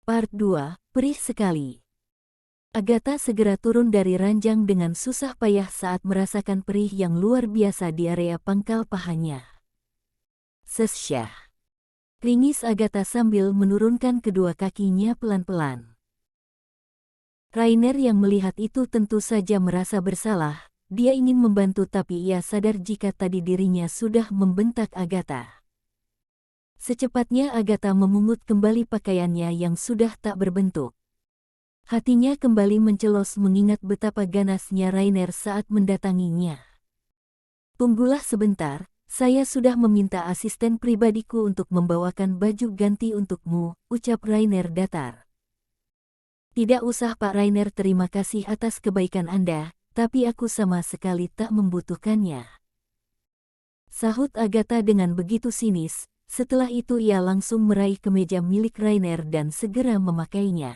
Part 2, Perih Sekali. Agatha segera turun dari ranjang dengan susah payah saat merasakan perih yang luar biasa di area pangkal pahanya. Sesyah. Ringis Agatha sambil menurunkan kedua kakinya pelan-pelan. Rainer yang melihat itu tentu saja merasa bersalah. Dia ingin membantu tapi ia sadar jika tadi dirinya sudah membentak Agatha. Secepatnya Agatha memungut kembali pakaiannya yang sudah tak berbentuk. Hatinya kembali mencelos mengingat betapa ganasnya Rainer saat mendatanginya. "Tunggulah sebentar, saya sudah meminta asisten pribadiku untuk membawakan baju ganti untukmu," ucap Rainer datar. "Tidak usah Pak Rainer, terima kasih atas kebaikan Anda, tapi aku sama sekali tak membutuhkannya," sahut Agatha dengan begitu sinis. Setelah itu ia langsung meraih kemeja milik Rainer dan segera memakainya.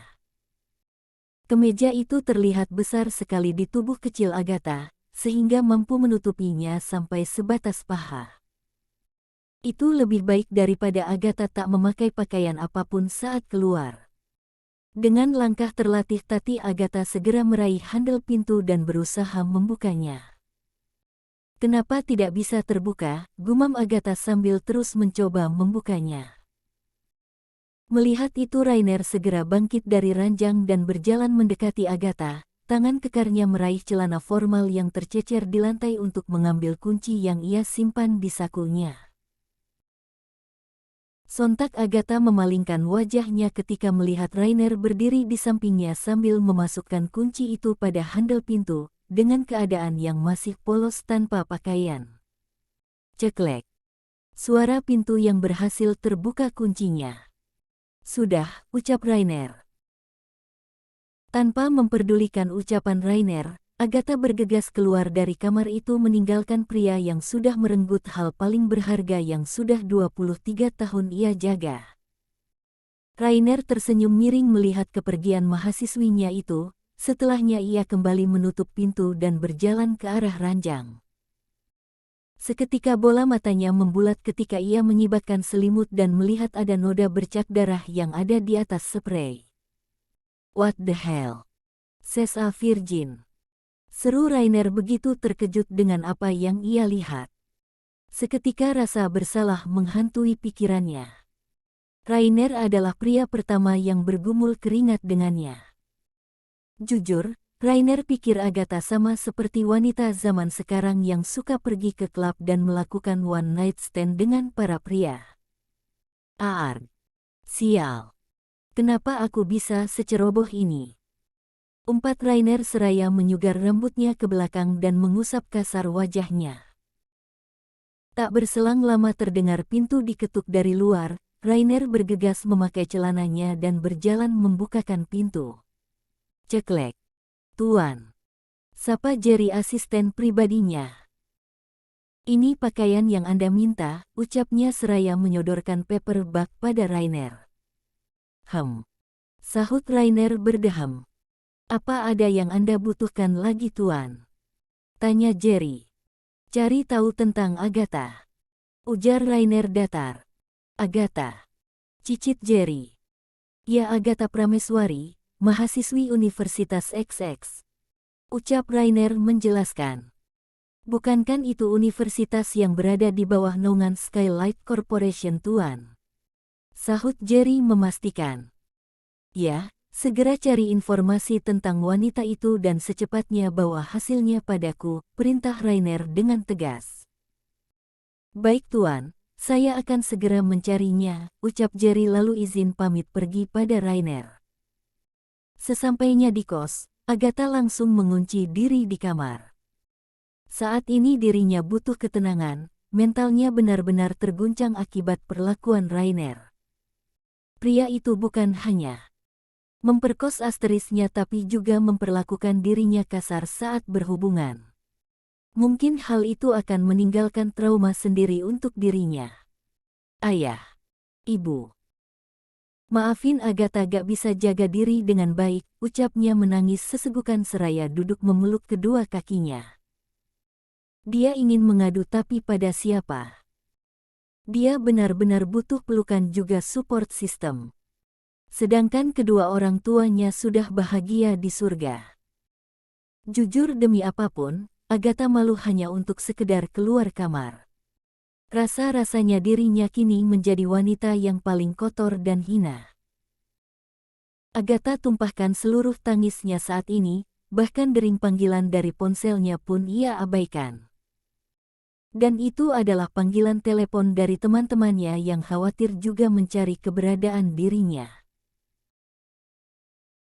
Kemeja itu terlihat besar sekali di tubuh kecil Agatha, sehingga mampu menutupinya sampai sebatas paha. Itu lebih baik daripada Agatha tak memakai pakaian apapun saat keluar. Dengan langkah terlatih tati Agatha segera meraih handle pintu dan berusaha membukanya. "Kenapa tidak bisa terbuka?" gumam Agatha sambil terus mencoba membukanya. Melihat itu Rainer segera bangkit dari ranjang dan berjalan mendekati Agatha. Tangan kekarnya meraih celana formal yang tercecer di lantai untuk mengambil kunci yang ia simpan di sakunya. Sontak Agatha memalingkan wajahnya ketika melihat Rainer berdiri di sampingnya sambil memasukkan kunci itu pada handle pintu, dengan keadaan yang masih polos tanpa pakaian. Ceklek. Suara pintu yang berhasil terbuka kuncinya. "Sudah," ucap Rainer. Tanpa memperdulikan ucapan Rainer, Agatha bergegas keluar dari kamar itu meninggalkan pria yang sudah merenggut hal paling berharga yang sudah 23 tahun ia jaga. Rainer tersenyum miring melihat kepergian mahasiswinya itu. Setelahnya ia kembali menutup pintu dan berjalan ke arah ranjang. Seketika bola matanya membulat ketika ia menyibatkan selimut dan melihat ada noda bercak darah yang ada di atas spray. "What the hell? Sesa Virgin!" seru Rainer begitu terkejut dengan apa yang ia lihat. Seketika rasa bersalah menghantui pikirannya. Rainer adalah pria pertama yang bergumul keringat dengannya. Jujur, Rainer pikir Agatha sama seperti wanita zaman sekarang yang suka pergi ke klub dan melakukan one night stand dengan para pria. Aar. Sial. Kenapa aku bisa seceroboh ini? Umpat Rainer seraya menyugar rambutnya ke belakang dan mengusap kasar wajahnya. Tak berselang lama terdengar pintu diketuk dari luar. Rainer bergegas memakai celananya dan berjalan membukakan pintu. Ceklek. "Tuan," sapa Jerry asisten pribadinya. "Ini pakaian yang Anda minta," ucapnya seraya menyodorkan paper bag pada Rainer. Sahut Rainer berdeham. "Apa ada yang Anda butuhkan lagi Tuan?" tanya Jerry. "Cari tahu tentang Agatha," ujar Rainer datar. "Agatha?" cicit Jerry. "Ya, Agatha Prameswari, mahasiswi Universitas XX," ucap Rainer menjelaskan. "Bukankah itu universitas yang berada di bawah naungan Skylight Corporation Tuan?" sahut Jerry memastikan. "Ya, segera cari informasi tentang wanita itu dan secepatnya bawa hasilnya padaku," perintah Rainer dengan tegas. "Baik Tuan, saya akan segera mencarinya," ucap Jerry lalu izin pamit pergi pada Rainer. Sesampainya di kos, Agatha langsung mengunci diri di kamar. Saat ini dirinya butuh ketenangan, mentalnya benar-benar terguncang akibat perlakuan Rainer. Pria itu bukan hanya memperkos asterisnya tapi juga memperlakukan dirinya kasar saat berhubungan. Mungkin hal itu akan meninggalkan trauma sendiri untuk dirinya. "Ayah, Ibu, maafin Agatha gak bisa jaga diri dengan baik," ucapnya menangis sesegukan seraya duduk memeluk kedua kakinya. Dia ingin mengadu tapi pada siapa? Dia benar-benar butuh pelukan juga support system. sedangkan kedua orang tuanya sudah bahagia di surga. Jujur demi apapun, Agatha malu hanya untuk sekedar keluar kamar. Rasa-rasanya dirinya kini menjadi wanita yang paling kotor dan hina. Agatha tumpahkan seluruh tangisnya saat ini, bahkan dering panggilan dari ponselnya pun ia abaikan. Dan itu adalah panggilan telepon dari teman-temannya yang khawatir juga mencari keberadaan dirinya.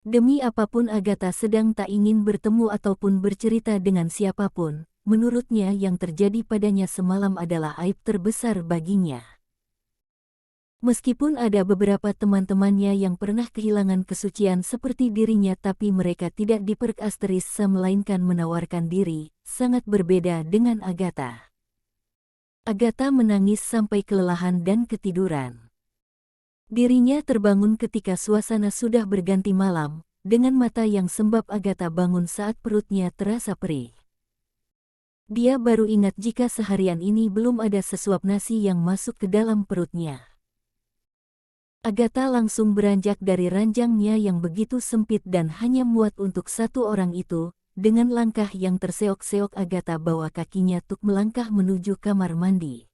Demi apapun Agatha sedang tak ingin bertemu ataupun bercerita dengan siapapun. Menurutnya yang terjadi padanya semalam adalah aib terbesar baginya. Meskipun ada beberapa teman-temannya yang pernah kehilangan kesucian seperti dirinya tapi mereka tidak diperkasterisme melainkan menawarkan diri, sangat berbeda dengan Agatha. Agatha menangis sampai kelelahan dan ketiduran. Dirinya terbangun ketika suasana sudah berganti malam, dengan mata yang sembab Agatha bangun saat perutnya terasa perih. Dia baru ingat jika seharian ini belum ada sesuap nasi yang masuk ke dalam perutnya. Agatha langsung beranjak dari ranjangnya yang begitu sempit dan hanya muat untuk satu orang itu. Dengan langkah yang terseok-seok Agatha bawa kakinya tuk melangkah menuju kamar mandi.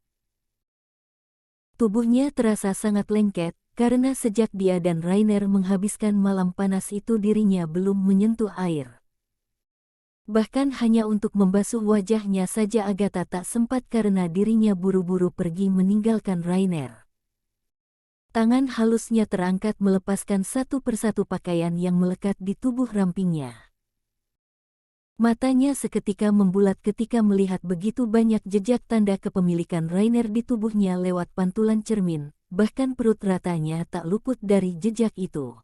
Tubuhnya terasa sangat lengket, karena sejak dia dan Rainer menghabiskan malam panas itu dirinya belum menyentuh air. Bahkan hanya untuk membasuh wajahnya saja Agatha tak sempat karena dirinya buru-buru pergi meninggalkan Rainer. Tangan halusnya terangkat melepaskan satu persatu pakaian yang melekat di tubuh rampingnya. Matanya seketika membulat ketika melihat begitu banyak jejak tanda kepemilikan Rainer di tubuhnya lewat pantulan cermin, bahkan perut ratanya tak luput dari jejak itu.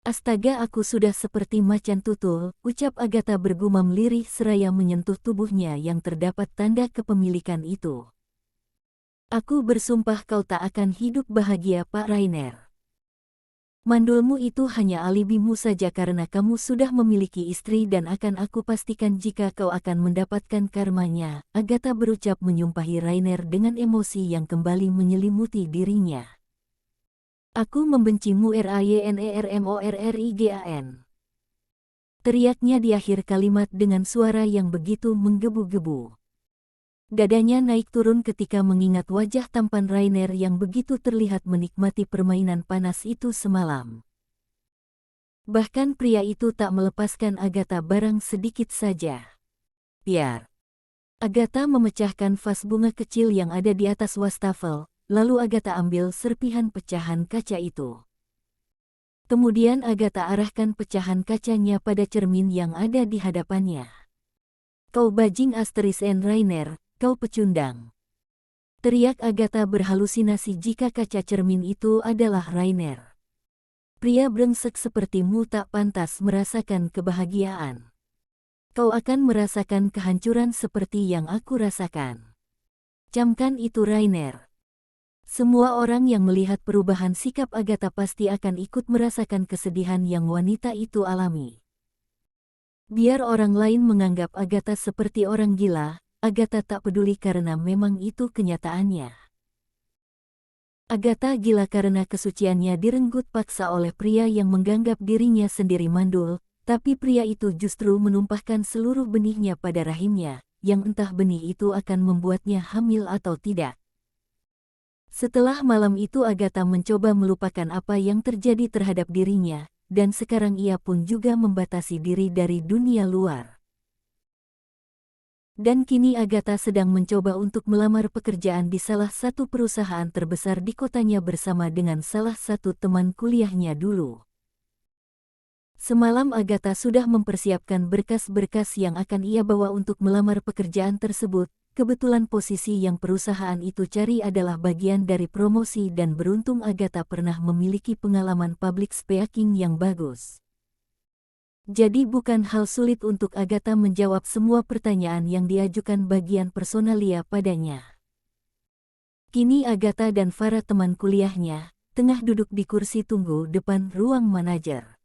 Astaga, aku sudah seperti macan tutul, ucap Agatha bergumam lirih seraya menyentuh tubuhnya yang terdapat tanda kepemilikan itu. Aku bersumpah kau tak akan hidup bahagia Pak Rainer. Mandulmu itu hanya alibimu saja karena kamu sudah memiliki istri dan akan aku pastikan jika kau akan mendapatkan karmanya, Agatha berucap menyumpahi Rainer dengan emosi yang kembali menyelimuti dirinya. Aku membencimu RAYNERMORRIGAN. Teriaknya di akhir kalimat dengan suara yang begitu menggebu-gebu. Dadanya naik turun ketika mengingat wajah tampan Rainer yang begitu terlihat menikmati permainan panas itu semalam. Bahkan pria itu tak melepaskan Agatha barang sedikit saja. Biar. Agatha memecahkan vas bunga kecil yang ada di atas wastafel. Lalu Agatha ambil serpihan pecahan kaca itu. Kemudian Agatha arahkan pecahan kacanya pada cermin yang ada di hadapannya. Kau bajing Rainer, kau pecundang. Teriak Agatha berhalusinasi jika kaca cermin itu adalah Rainer. Pria brengsek sepertimu tak pantas merasakan kebahagiaan. Kau akan merasakan kehancuran seperti yang aku rasakan. Camkan itu Rainer. Semua orang yang melihat perubahan sikap Agatha pasti akan ikut merasakan kesedihan yang wanita itu alami. Biar orang lain menganggap Agatha seperti orang gila, Agatha tak peduli karena memang itu kenyataannya. Agatha gila karena kesuciannya direnggut paksa oleh pria yang menganggap dirinya sendiri mandul, tapi pria itu justru menumpahkan seluruh benihnya pada rahimnya, yang entah benih itu akan membuatnya hamil atau tidak. Setelah malam itu Agatha mencoba melupakan apa yang terjadi terhadap dirinya, dan sekarang ia pun juga membatasi diri dari dunia luar. Dan kini Agatha sedang mencoba untuk melamar pekerjaan di salah satu perusahaan terbesar di kotanya bersama dengan salah satu teman kuliahnya dulu. Semalam Agatha sudah mempersiapkan berkas-berkas yang akan ia bawa untuk melamar pekerjaan tersebut. Kebetulan posisi yang perusahaan itu cari adalah bagian dari promosi dan beruntung Agatha pernah memiliki pengalaman public speaking yang bagus. Jadi bukan hal sulit untuk Agatha menjawab semua pertanyaan yang diajukan bagian personalia padanya. Kini Agatha dan para teman kuliahnya tengah duduk di kursi tunggu depan ruang manajer.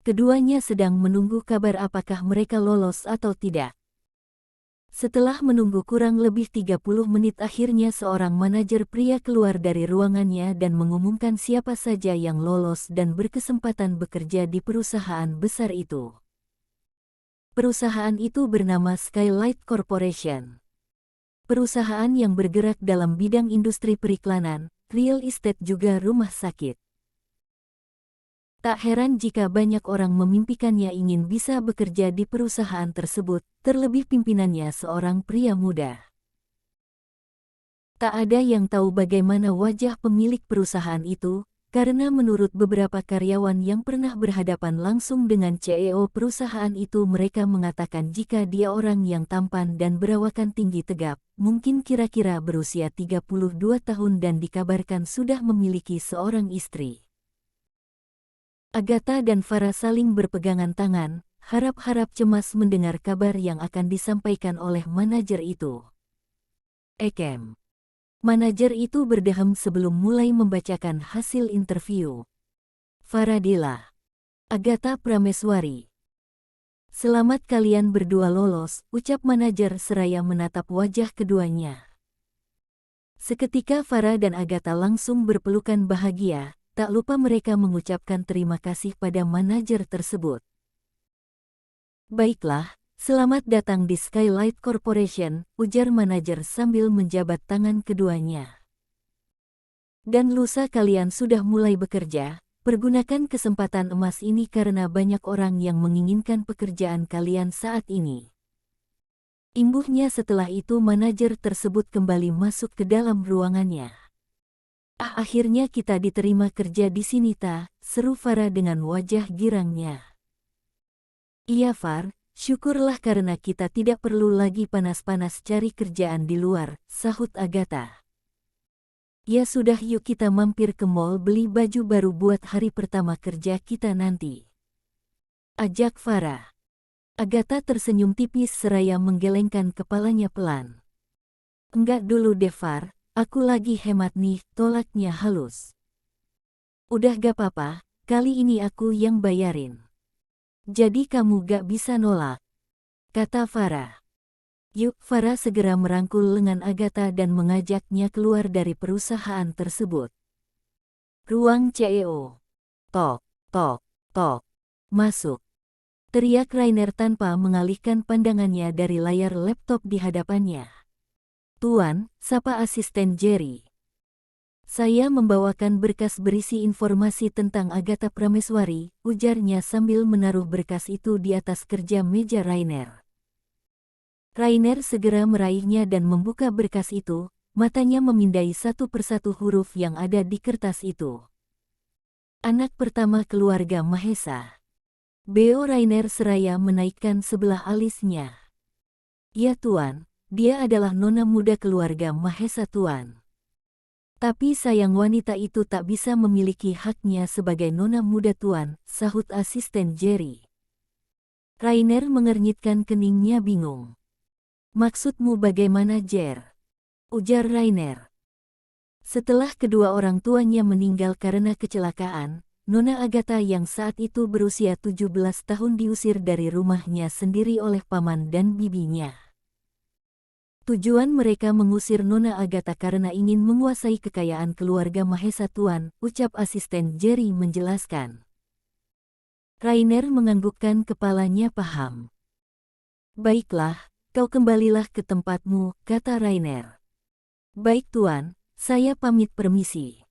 Keduanya sedang menunggu kabar apakah mereka lolos atau tidak. Setelah menunggu kurang lebih 30 menit akhirnya seorang manajer pria keluar dari ruangannya dan mengumumkan siapa saja yang lolos dan berkesempatan bekerja di perusahaan besar itu. Perusahaan itu bernama Skylight Corporation. Perusahaan yang bergerak dalam bidang industri periklanan, real estate juga rumah sakit. Tak heran jika banyak orang memimpikannya ingin bisa bekerja di perusahaan tersebut, terlebih pimpinannya seorang pria muda. Tak ada yang tahu bagaimana wajah pemilik perusahaan itu, karena menurut beberapa karyawan yang pernah berhadapan langsung dengan CEO perusahaan itu mereka mengatakan jika dia orang yang tampan dan berawakan tinggi tegap, mungkin kira-kira berusia 32 tahun dan dikabarkan sudah memiliki seorang istri. Agatha dan Farah saling berpegangan tangan, harap-harap cemas mendengar kabar yang akan disampaikan oleh manajer itu. Ekem. Manajer itu berdehem sebelum mulai membacakan hasil interview. Faradila. Agatha Prameswari. Selamat kalian berdua lolos, ucap manajer seraya menatap wajah keduanya. Seketika Farah dan Agatha langsung berpelukan bahagia. Tak lupa mereka mengucapkan terima kasih pada manajer tersebut. Baiklah, selamat datang di Skylight Corporation, ujar manajer sambil menjabat tangan keduanya. Dan lusa kalian sudah mulai bekerja, pergunakan kesempatan emas ini karena banyak orang yang menginginkan pekerjaan kalian saat ini. Imbuhnya setelah itu manajer tersebut kembali masuk ke dalam ruangannya. Akhirnya kita diterima kerja di sini ta, seru Farah dengan wajah girangnya. Iya Far, syukurlah karena kita tidak perlu lagi panas-panas cari kerjaan di luar, sahut Agatha. Ya sudah yuk kita mampir ke mall beli baju baru buat hari pertama kerja kita nanti. Ajak Farah. Agatha tersenyum tipis seraya menggelengkan kepalanya pelan. Enggak dulu deh Far. Aku lagi hemat nih, tolaknya halus. Udah gak apa-apa, kali ini aku yang bayarin. Jadi kamu gak bisa nolak, kata Farah. Yuk, Farah segera merangkul lengan Agatha dan mengajaknya keluar dari perusahaan tersebut. Ruang CEO. Tok, tok, tok. Masuk. Teriak Rainer tanpa mengalihkan pandangannya dari layar laptop di hadapannya. Tuan, sapa asisten Jerry. Saya membawakan berkas berisi informasi tentang Agatha Prameswari, ujarnya sambil menaruh berkas itu di atas kerja meja Rainer. Rainer segera meraihnya dan membuka berkas itu, matanya memindai satu persatu huruf yang ada di kertas itu. Anak pertama keluarga Mahesa. Beo Rainer seraya menaikkan sebelah alisnya. Ya Tuan. Dia adalah nona muda keluarga Mahesa Tuan. Tapi sayang wanita itu tak bisa memiliki haknya sebagai nona muda Tuan, sahut asisten Jerry. Rainer mengernyitkan keningnya bingung. Maksudmu bagaimana Jer? Ujar Rainer. Setelah kedua orang tuanya meninggal karena kecelakaan, Nona Agatha yang saat itu berusia 17 tahun diusir dari rumahnya sendiri oleh paman dan bibinya. Tujuan mereka mengusir Nona Agatha karena ingin menguasai kekayaan keluarga Mahesa Tuan, ucap asisten Jerry menjelaskan. Rainer menganggukkan kepalanya paham. Baiklah, kau kembalilah ke tempatmu, kata Rainer. Baik Tuan, saya pamit permisi.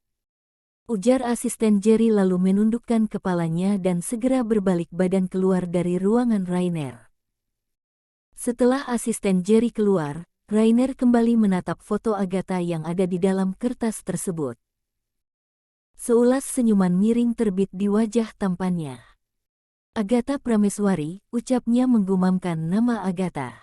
Ujar asisten Jerry lalu menundukkan kepalanya dan segera berbalik badan keluar dari ruangan Rainer. Setelah asisten Jerry keluar, Rainer kembali menatap foto Agatha yang ada di dalam kertas tersebut. Seulas senyuman miring terbit di wajah tampannya. Agatha Prameswari, ucapnya menggumamkan nama Agatha.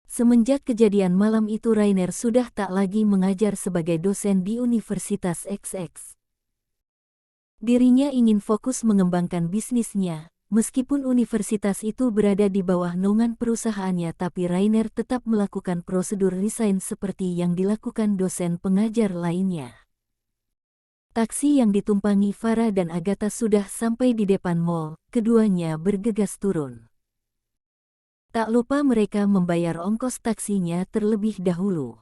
Semenjak kejadian malam itu Rainer sudah tak lagi mengajar sebagai dosen di Universitas XX. Dirinya ingin fokus mengembangkan bisnisnya. Meskipun universitas itu berada di bawah naungan perusahaannya tapi Rainer tetap melakukan prosedur resign seperti yang dilakukan dosen pengajar lainnya. Taksi yang ditumpangi Farah dan Agatha sudah sampai di depan mall, keduanya bergegas turun. Tak lupa mereka membayar ongkos taksinya terlebih dahulu.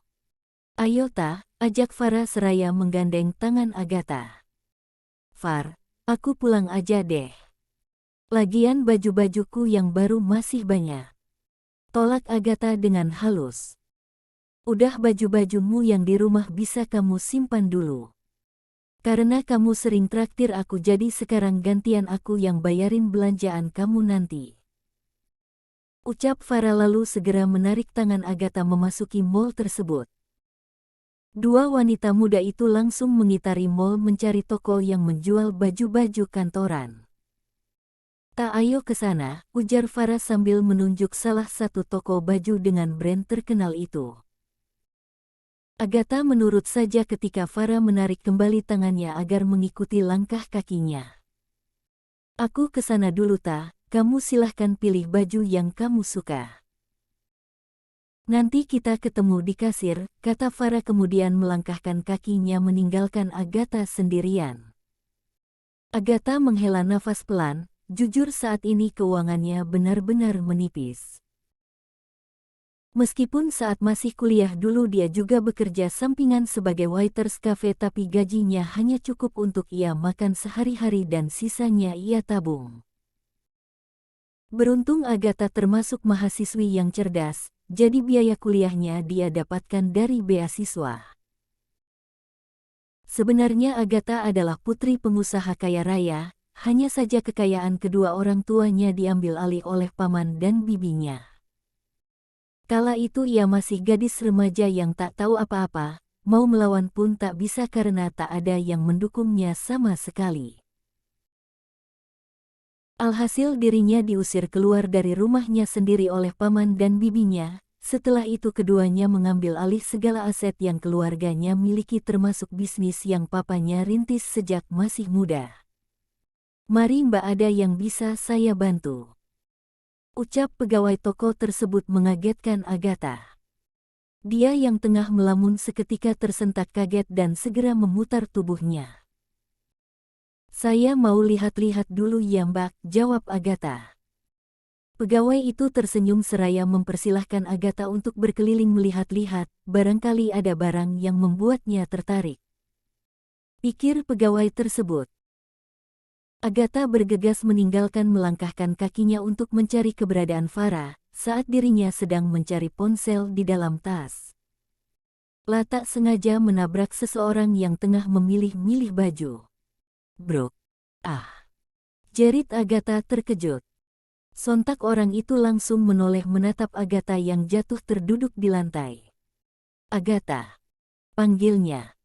Ayo Ta, ajak Farah seraya menggandeng tangan Agatha. Far, aku pulang aja deh. Lagian baju-bajuku yang baru masih banyak. Tolak Agatha dengan halus. Udah baju-bajumu yang di rumah bisa kamu simpan dulu. Karena kamu sering traktir aku jadi sekarang gantian aku yang bayarin belanjaan kamu nanti. Ucap Farah lalu segera menarik tangan Agatha memasuki mall tersebut. Dua wanita muda itu langsung mengitari mall mencari toko yang menjual baju-baju kantoran. Tak ayo ke sana, ujar Farah sambil menunjuk salah satu toko baju dengan brand terkenal itu. Agatha menurut saja ketika Farah menarik kembali tangannya agar mengikuti langkah kakinya. Aku ke sana dulu Ta, kamu silahkan pilih baju yang kamu suka. Nanti kita ketemu di kasir, kata Farah kemudian melangkahkan kakinya meninggalkan Agatha sendirian. Agatha menghela nafas pelan, jujur saat ini keuangannya benar-benar menipis. Meskipun saat masih kuliah dulu dia juga bekerja sampingan sebagai waiters cafe tapi gajinya hanya cukup untuk ia makan sehari-hari dan sisanya ia tabung. Beruntung Agatha termasuk mahasiswi yang cerdas, jadi biaya kuliahnya dia dapatkan dari beasiswa. Sebenarnya Agatha adalah putri pengusaha kaya raya, hanya saja kekayaan kedua orang tuanya diambil alih oleh paman dan bibinya. Kala itu ia masih gadis remaja yang tak tahu apa-apa, mau melawan pun tak bisa karena tak ada yang mendukungnya sama sekali. Alhasil dirinya diusir keluar dari rumahnya sendiri oleh paman dan bibinya. Setelah itu keduanya mengambil alih segala aset yang keluarganya miliki termasuk bisnis yang papanya rintis sejak masih muda. Mari Mbak ada yang bisa saya bantu. Ucap pegawai toko tersebut mengagetkan Agatha. Dia yang tengah melamun seketika tersentak kaget dan segera memutar tubuhnya. Saya mau lihat-lihat dulu ya Mbak, jawab Agatha. Pegawai itu tersenyum seraya mempersilahkan Agatha untuk berkeliling melihat-lihat, barangkali ada barang yang membuatnya tertarik. Pikir pegawai tersebut. Agatha bergegas meninggalkan melangkahkan kakinya untuk mencari keberadaan Farah, saat dirinya sedang mencari ponsel di dalam tas. Tak sengaja menabrak seseorang yang tengah memilih-milih baju. Bro. Jerit Agatha terkejut. Sontak orang itu langsung menoleh menatap Agatha yang jatuh terduduk di lantai. Agatha, panggilnya.